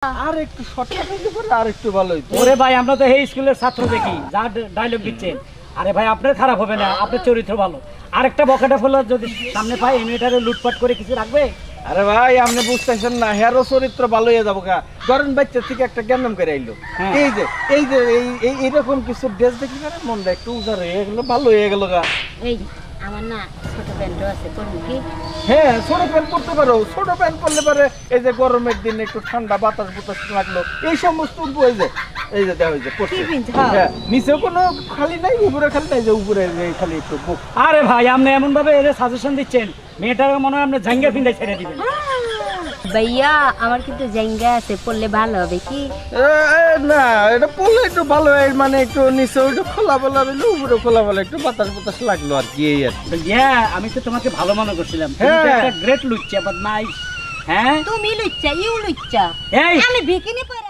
আর একটু শর্টকাট হইতে পারে আর একটু ভালো হইতো। ওরে ভাই আমরা তো এই স্কুলের ছাত্র দেখি যা ডায়লগ দিচ্ছেন। আরে ভাই আপনার খারাপ হবে না, আপনার চরিত্র ভালো। আরেকটা বকেটা ফেলা যদি সামনে পাই এমনিটারে লুটপাট করে কিছু রাখবে। আরে ভাই আপনি বুঝতেছেন না, হেরো চরিত্র ভালো হয়ে যাবো গা। ধরেন বাচ্চা থেকে একটা জ্ঞানম করে আইলো, হ্যাঁ। এই যে এইরকম কিছু ড্রেস দেখি না মনটা একটু উজার হয়ে গেলো, ভালো হয়ে গেল গা। এই আমার না ছোট প্যান্টও আছে, পরবো কি? হ্যাঁ ছোট প্যান্ট পরতে পারো, ছোট প্যান্ট পরলে পারে এই যে গরমের দিনে একটু ঠান্ডা বাতাস বুতাস লাগলো, এই সমস্ত এই যে দেখা হয়েছে কি পিনছো? হ্যাঁ নিচেও কোনো খালি নাই, উপরে খালি নাই, যে উপরে খালি একটু মুখ। আরে ভাই আপনি এমন ভাবে এর সাজেশন দিচ্ছেন, মেয়েটার মনে হয় আপনি জাঙ্গা ফিন্দা ছেড়ে দিবেন। ভাইয়া আমার কিন্তু জায়গা আছে, পড়লে ভালো হবে কি? না এটা পরলে একটু ভালো হয়, মানে একটু নিচেও একটু খোলা বলা রইলো, উপরে খোলা বলা একটু বাতাস বাতাস লাগলো আর কি, এই আর কি। ইয়া আমি তো তোমাকে ভালো মনে করছিলাম, তুমি তো হ্যাঁ। একটা গ্রেট লুচ্চা বাট নাই। হ্যাঁ তুমি লুচ্চা, ইউ লুচ্চা, এই আমি বিকিনি পরে